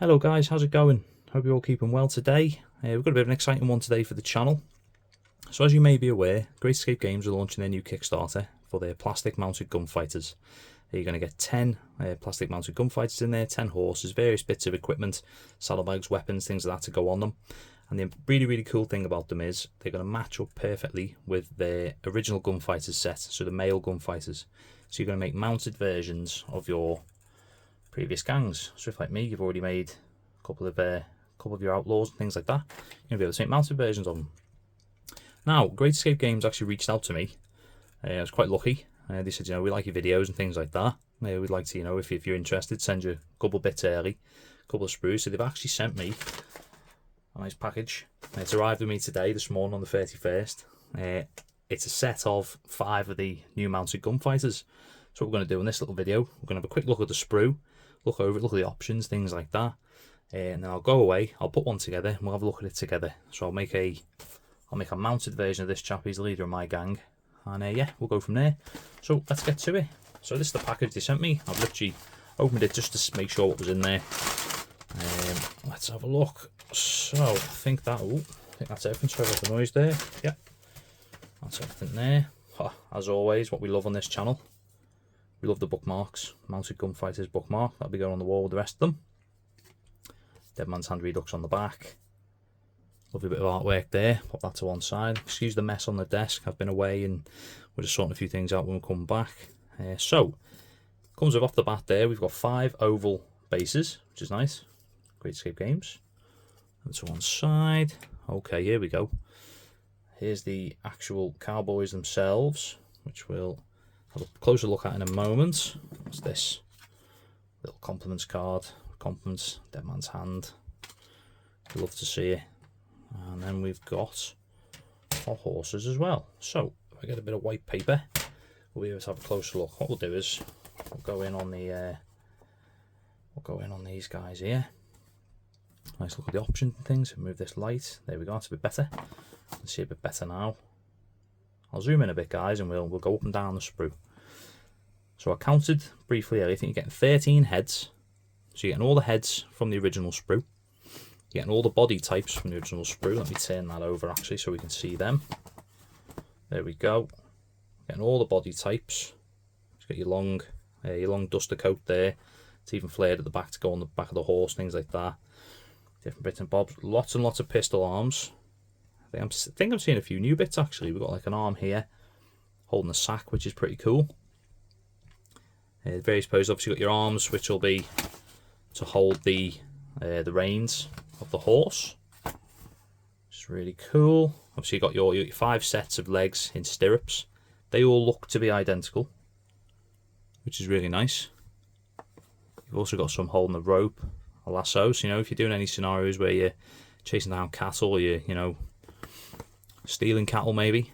Hello guys, how's it going? Hope you're all keeping well today. We've got a bit of an exciting one today for the channel. So as you may be aware, Great Escape Games are launching their new Kickstarter for their plastic mounted gunfighters. You're going to get 10 plastic mounted gunfighters in there, 10 horses, various bits of equipment, saddlebags, weapons, things like that to go on them. And the really cool thing about them is they're going to match up perfectly with their original gunfighters set, so the male gunfighters. So you're going to make mounted versions of your previous gangs. So if, like me, you've already made a couple of your outlaws and things like that, you're going to be able to make mounted versions of them. Now, Great Escape Games actually reached out to me. I was quite lucky. They said, we like your videos and things like that. We'd like to, if you're interested, send you a couple bits early, a couple of sprues. So they've actually sent me a nice package. It's arrived with me today, this morning on the 31st. It's a set of 5 of the new mounted gunfighters. So what we're going to do in this little video, we're going to have a quick look at the sprue, look over it, look at the options, things like that. And then I'll go away, I'll put one together, and we'll have a look at it together. So I'll make a mounted version of this chap. He's the leader of my gang. And yeah, we'll go from there. So let's get to it. So this is the package they sent me. I've literally opened it just to make sure what was in there. Let's have a look. So I think that's everything. Sorry about the noise there. Yeah, that's everything there. As always, what we love on this channel. We love the bookmarks. Mounted Gunfighters bookmark. That'll be going on the wall with the rest of them. Dead Man's Hand Redux on the back. Lovely bit of artwork there. Pop that to one side. Excuse the mess on the desk. I've been away and we're just sorting a few things out when we come back. So, comes with off the bat there. We've got 5 oval bases, which is nice. Great Escape Games. And to one side. Okay, here we go. Here's the actual cowboys themselves, which we'll have a closer look at in a moment. What's this? Little compliments card. Compliments, Dead Man's Hand. Love to see it. And then we've got our horses as well. So if I get a bit of white paper, we'll be able to have a closer look. What we'll do is we'll go in on these guys here. Nice look at the options and things. Move this light. There we go. It's a bit better. You can see a bit better now. I'll zoom in a bit, guys, and we'll go up and down the sprue. So I counted briefly earlier. I think you're getting 13 heads. So you're getting all the heads from the original sprue. You're getting all the body types from the original sprue. Let me turn that over actually so we can see them. There we go. Getting all the body types. You've got your long duster coat there. It's even flared at the back to go on the back of the horse, things like that. Different bits and bobs. Lots and lots of pistol arms. I think I'm seeing a few new bits actually. We've got like an arm here holding a sack, which is pretty cool. Various poses. Obviously, you've got your arms, which will be to hold the reins of the horse, which is really cool. Obviously, you've got your 5 sets of legs in stirrups. They all look to be identical, which is really nice. You've also got some holding the rope, a lasso. So if you're doing any scenarios where you're chasing down cattle, or you're stealing cattle, maybe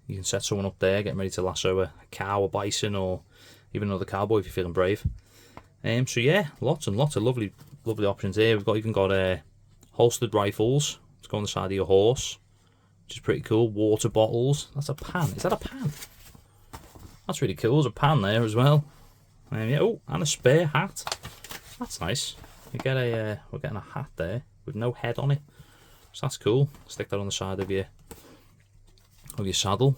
you can set someone up there, getting ready to lasso a cow, a bison, or even another cowboy if you're feeling brave. So yeah, lots and lots of lovely options here. We've even got holstered rifles to go on the side of your horse, which is pretty cool. Water bottles. That's a pan. Is that a pan? That's really cool. There's a pan there as well. Yeah, oh, and a spare hat. That's nice. We're getting a hat there with no head on it. So that's cool. Stick that on the side of your saddle.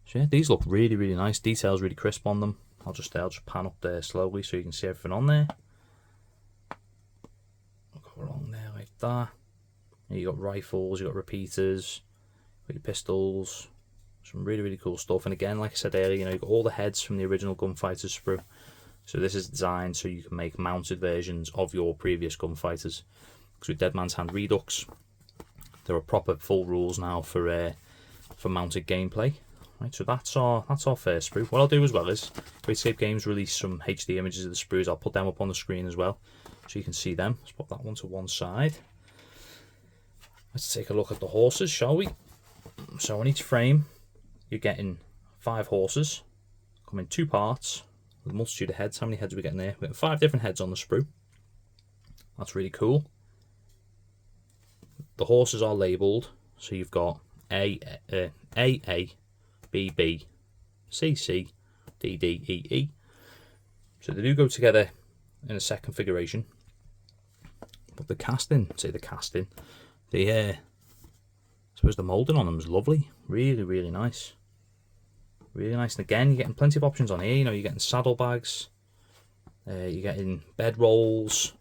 So yeah, these look really nice. Details really crisp on them. I'll just pan up there slowly so you can see everything on there. I'll go along there like that. You got rifles, you got repeaters, you got your pistols, some really cool stuff. And again, like I said earlier, you've got all the heads from the original Gunfighters sprue. So this is designed so you can make mounted versions of your previous Gunfighters. Because with Dead Man's Hand Redux, there are proper full rules now for mounted gameplay. Right, so that's our first sprue. What I'll do as well is Great Escape Games release some HD images of the sprues. I'll put them up on the screen as well, so you can see them. Let's put that one to one side. Let's take a look at the horses, shall we? So on each frame, you're getting 5 horses. Come in 2 parts with a multitude of heads. How many heads are we getting there? We're getting 5 different heads on the sprue. That's really cool. The horses are labelled, so you've got A, B, B, C, C, D, D, E, E. So they do go together in a set configuration. But the casting, I suppose the moulding on them is lovely. Really, really nice. Really nice. And again, you're getting plenty of options on here. You know, you're getting saddlebags. You're getting bed rolls.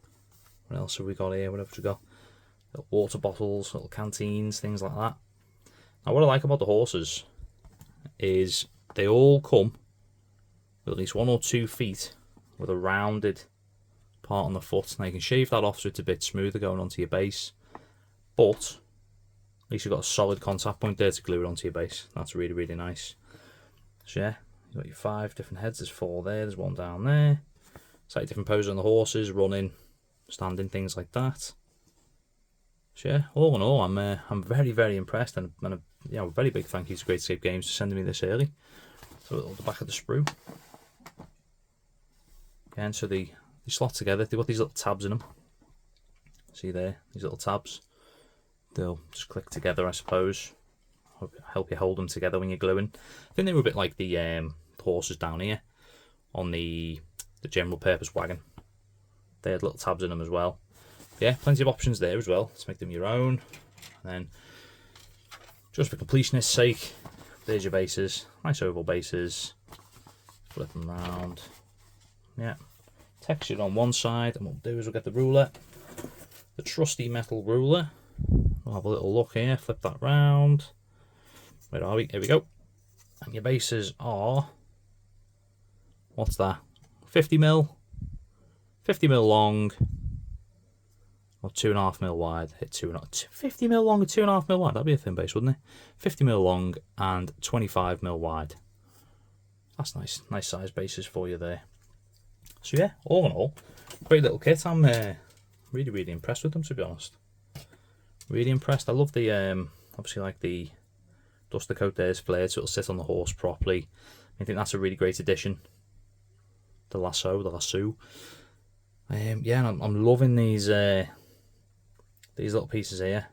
What else have we got here? What have we got? Little water bottles, little canteens, things like that. Now, what I like about the horses is they all come with at least 1 or 2 feet with a rounded part on the foot. Now, you can shave that off so it's a bit smoother going onto your base. But at least you've got a solid contact point there to glue it onto your base. That's really, really nice. So yeah, you've got your 5 different heads. There's 4 there. There's 1 down there. Slightly different poses on the horses, running, standing, things like that. So yeah, all in all, I'm very, very impressed, and a very big thank you to Great Escape Games for sending me this early. So the back of the sprue. Again, so they slot together. They've got these little tabs in them. See there, these little tabs. They'll just click together, I suppose. Help you hold them together when you're gluing. I think they were a bit like the horses down here on the general purpose wagon. They had little tabs in them as well. Yeah, plenty of options there as well. Let's make them your own. And then, just for completionist's sake, there's your bases. Nice oval bases. Flip them round. Yeah. Textured on one side, and what we'll do is we'll get the ruler. The trusty metal ruler. We'll have a little look here, flip that round. Where are we? Here we go. And your bases are, what's that? 50mm. 50mm long. Or 2.5mm wide. Hit 50mm long and 2.5mm wide. That'd be a thin base, wouldn't it? 50mm long and 25mm wide. That's nice. Nice size bases for you there. So yeah, all in all, great little kit. I'm really, really impressed with them, to be honest. Really impressed. I love the obviously like the duster coat there is flared, so it'll sit on the horse properly. I think that's a really great addition. The lasso. Yeah, and I'm loving these little pieces here.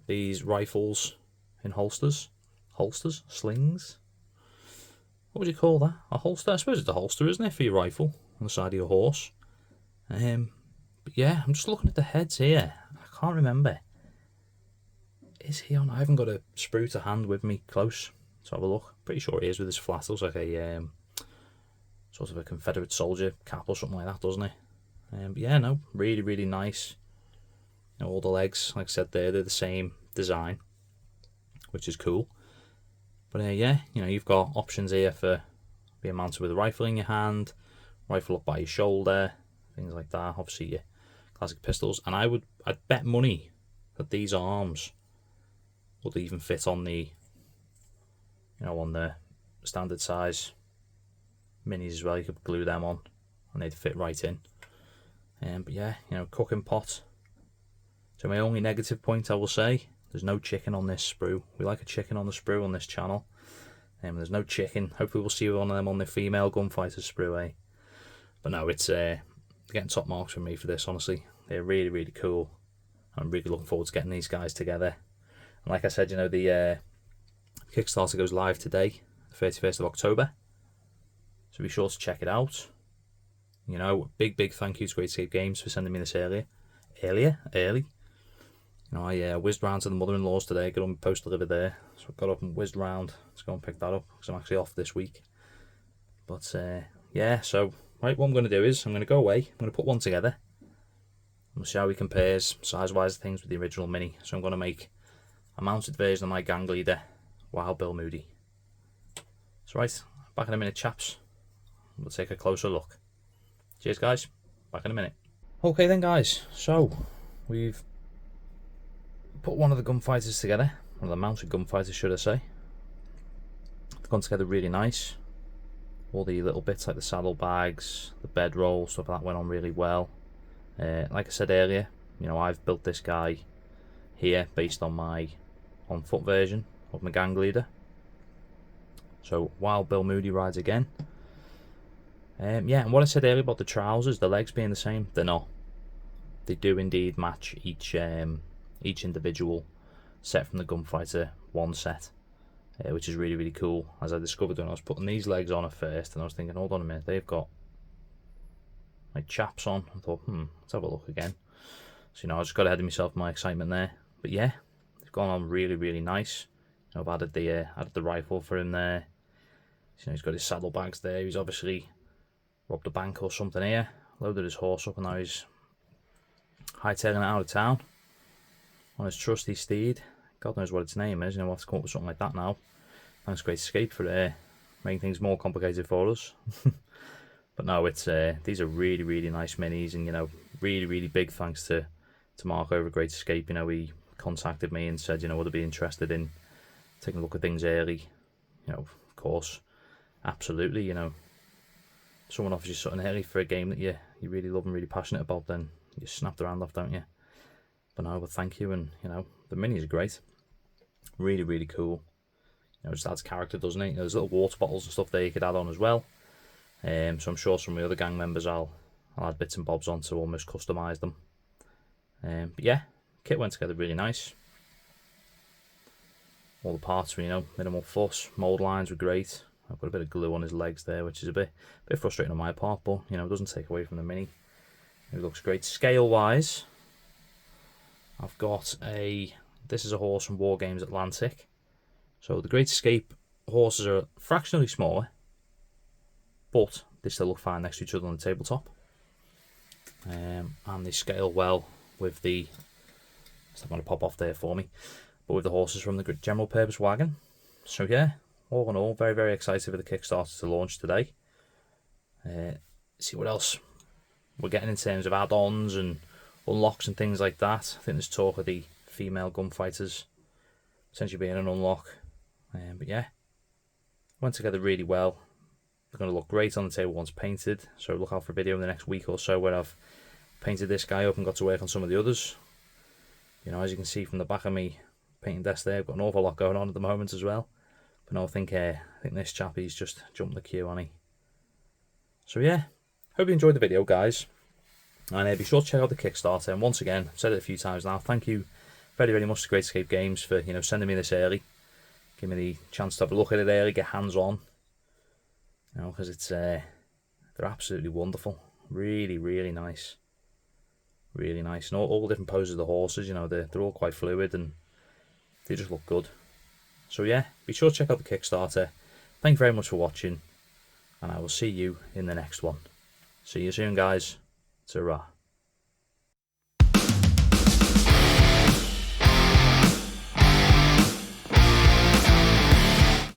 These rifles in holsters, slings. What would you call that? A holster? I suppose it's a holster, isn't it, for your rifle on the side of your horse? But yeah, I'm just looking at the heads here. I can't remember. Is he on? I haven't got a sprue to hand with me close to have a look. Pretty sure he is with his flat. Looks like a sort of a Confederate soldier cap or something like that, doesn't he? But yeah, no, really, really nice. You know, all the legs, like I said there, they're the same design, which is cool. But yeah, you know, you've got options here for being mounted with a rifle in your hand, rifle up by your shoulder, things like that. Obviously your classic pistols, and I'd bet money that these arms would even fit on the, you know, on the standard size minis as well. You could glue them on and they'd fit right in. But yeah, you know, cooking pot. So my only negative point, I will say, there's no chicken on this sprue. We like a chicken on the sprue on this channel. There's no chicken. Hopefully we'll see one of them on the female gunfighters sprue, eh? But no, it's getting top marks from me for this, honestly. They're really, really cool. I'm really looking forward to getting these guys together. And like I said, you know, the Kickstarter goes live today, the 31st of October. So be sure to check it out. You know, big thank you to Great Escape Games for sending me this early. You know, I whizzed round to the mother-in-law's today, got on my post delivered there. So I got up and whizzed round to go and pick that up, because I'm actually off this week. But yeah, so right, what I'm going to do is, I'm going to go away, I'm going to put one together. We'll see how he compares, size-wise, things with the original Mini. So I'm going to make a mounted version of my gang leader, Wild Bill Moody. So right, back in a minute, chaps. We'll take a closer look. Cheers, guys. Back in a minute. Okay then, guys. So, we've put one of the gunfighters together. One of the mounted gunfighters, should I say. They've gone together really nice. All the little bits like the saddlebags, the bedroll, stuff like that went on really well. Like I said earlier, you know, I've built this guy here based on my on-foot version of my gang leader. So, Wild Bill Moody rides again. Yeah, and what I said earlier about the trousers, the legs being the same, they're not. They do indeed match each individual set from the Gunfighter 1 set, which is really, really cool. As I discovered when I was putting these legs on at first, and I was thinking, hold on a minute, they've got like chaps on. I thought, let's have a look again. So, I just got ahead of myself, my excitement there. But yeah, it's gone on really, really nice. I've added the rifle for him there. So, he's got his saddlebags there. He's obviously robbed a bank or something here. Loaded his horse up and now he's hightailing it out of town on his trusty steed. God knows what its name is. We'll have to come up with something like that now. Thanks Great Escape for making things more complicated for us. But no, it's these are really, really nice minis, and really, really big thanks to Mark over at Great Escape. He contacted me and said, would I be interested in taking a look at things early? Of course, absolutely. Someone offers you something early for a game that you really love and really passionate about, then you snap the hand off, don't you? But no, but thank you, and the minis are great, really, really cool. Just adds character, doesn't it? There's little water bottles and stuff there you could add on as well. So I'm sure some of the other gang members I'll add bits and bobs on to almost customise them. But yeah, kit went together really nice. All the parts were, minimal fuss. Mould lines were great. I've got a bit of glue on his legs there, which is a bit frustrating on my part, but it doesn't take away from the mini. It looks great. Scale wise, I've got this is a horse from War Games Atlantic. So the Great Escape horses are fractionally smaller, but they still look fine next to each other on the tabletop. And they scale well with the... It's not going to pop off there for me. But with the horses from the general purpose wagon. So yeah, all in all, very, very excited for the Kickstarter to launch today. See what else we're getting in terms of add-ons and unlocks and things like that. I think there's talk of the female gunfighters potentially being an unlock. But yeah, went together really well. They're going to look great on the table once painted. So look out for a video in the next week or so where I've painted this guy up and got to work on some of the others. As you can see from the back of me painting desk there, I've got an awful lot going on at the moment as well. But no, I think this chap, he's just jumped the queue, hasn't he? So yeah, hope you enjoyed the video, guys. And be sure to check out the Kickstarter. And once again, I've said it a few times now, thank you very, very much to Great Escape Games for sending me this early. Give me the chance to have a look at it early, get hands on. Because it's they're absolutely wonderful. Really, really nice. Really nice. And all different poses of the horses, they're all quite fluid and they just look good. So yeah, be sure to check out the Kickstarter. Thank you very much for watching, and I will see you in the next one. See you soon, guys. Ta-ra.